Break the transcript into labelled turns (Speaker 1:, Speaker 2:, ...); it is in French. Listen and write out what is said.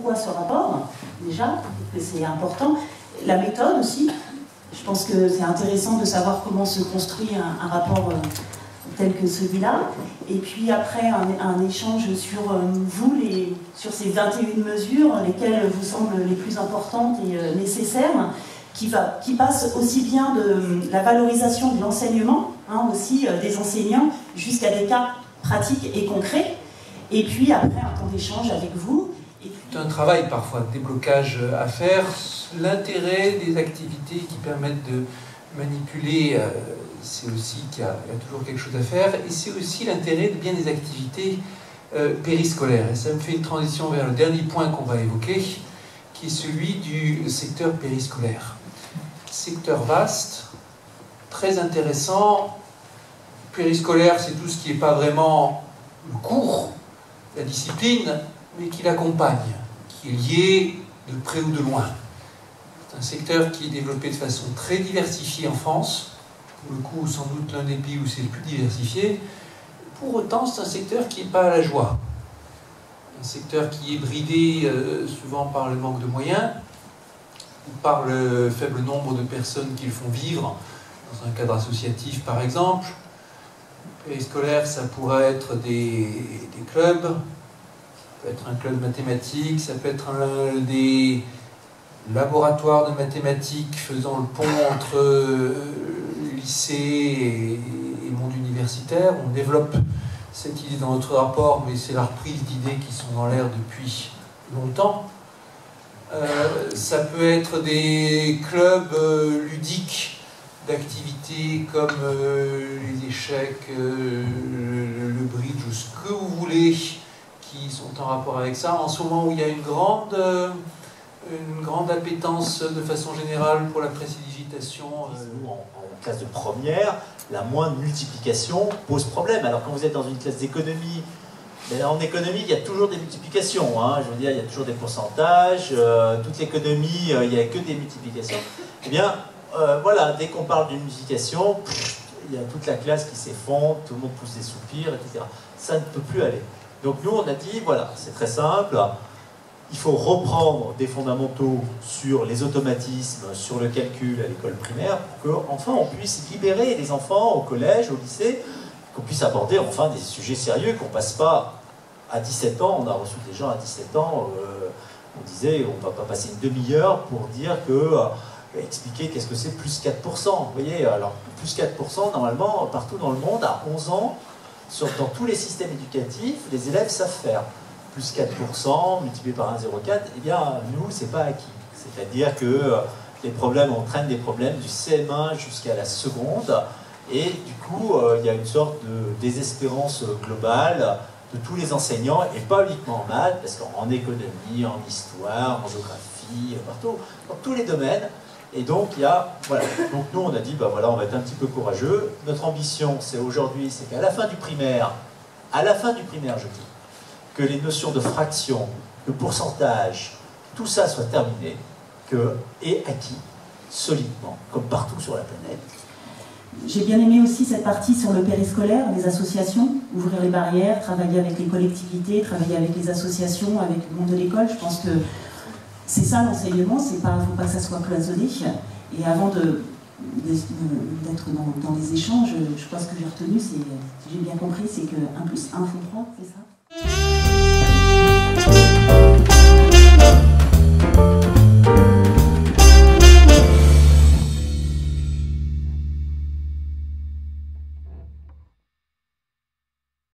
Speaker 1: pourquoi ce rapport, déjà, que c'est important. La méthode aussi. Je pense que c'est intéressant de savoir comment se construit un rapport tel que celui-là. Et puis après, un échange sur vous, sur ces 21 mesures, lesquelles vous semblent les plus importantes et nécessaires, qui passent aussi bien de la valorisation de l'enseignement, aussi des enseignants, jusqu'à des cas pratiques et concrets. Et puis après, un temps d'échange avec vous.
Speaker 2: C'est un travail parfois de déblocage à faire. L'intérêt des activités qui permettent de manipuler, c'est aussi qu'il y a toujours quelque chose à faire. Et c'est aussi l'intérêt de bien des activités périscolaires. Et ça me fait une transition vers le dernier point qu'on va évoquer, qui est celui du secteur périscolaire. Secteur vaste, très intéressant. Périscolaire, c'est tout ce qui n'est pas vraiment le cours, la discipline, mais qui l'accompagne, qui est lié de près ou de loin. C'est un secteur qui est développé de façon très diversifiée en France, pour le coup sans doute l'un des pays où c'est le plus diversifié. Pour autant, c'est un secteur qui n'est pas à la joie. Un secteur qui est bridé souvent par le manque de moyens, ou par le faible nombre de personnes qui le font vivre, dans un cadre associatif par exemple. Périscolaire, ça pourrait être des clubs, ça peut être un club mathématique, ça peut être des laboratoires de mathématiques faisant le pont entre lycée et monde universitaire. On développe cette idée dans notre rapport, mais c'est la reprise d'idées qui sont dans l'air depuis longtemps. Ça peut être des clubs ludiques d'activités comme les échecs, le bridge ou ce que vous voulez, qui sont en rapport avec ça, en ce moment où il y a une grande appétence de façon générale pour la prestidigitation.
Speaker 3: En classe de première, la moindre multiplication pose problème. Alors quand vous êtes dans une classe d'économie, en économie, il y a toujours des multiplications. Je veux dire, il y a toujours des pourcentages. Toute l'économie, il n'y a que des multiplications. Eh bien, voilà, dès qu'on parle d'une multiplication, il y a toute la classe qui s'effondre, tout le monde pousse des soupirs, etc. Ça ne peut plus aller. Donc nous, on a dit, voilà, c'est très simple, il faut reprendre des fondamentaux sur les automatismes, sur le calcul à l'école primaire, pour qu'enfin on puisse libérer les enfants au collège, au lycée, qu'on puisse aborder enfin des sujets sérieux, qu'on ne passe pas à 17 ans, on a reçu des gens à 17 ans, on disait, on ne va pas passer une demi-heure pour dire que, expliquer qu'est-ce que c'est plus 4%. Vous voyez, alors plus 4%, normalement, partout dans le monde, à 11 ans, dans tous les systèmes éducatifs, les élèves savent faire. Plus 4% multiplié par 1,04, eh bien, nous, c'est pas acquis. C'est-à-dire que les problèmes entraînent des problèmes du CM1 jusqu'à la seconde, et du coup, il y a une sorte de désespérance globale de tous les enseignants, et pas uniquement en maths, parce qu'en économie, en histoire, en géographie, partout, dans tous les domaines. Et donc, voilà. Donc nous, on a dit, bah voilà, on va être un petit peu courageux. Notre ambition, c'est aujourd'hui, c'est qu'à la fin du primaire, je dis, que les notions de fraction, de pourcentage, tout ça soit terminé, et acquis solidement, comme partout sur la planète.
Speaker 1: J'ai bien aimé aussi cette partie sur le périscolaire, les associations, ouvrir les barrières, travailler avec les collectivités, travailler avec les associations, avec le monde de l'école. Je pense que c'est ça l'enseignement, il ne faut pas que ça soit cloisonné. Et avant d'être dans les échanges, je crois que ce que j'ai retenu, si j'ai bien compris, c'est que 1 + 1 font 3, c'est ça ?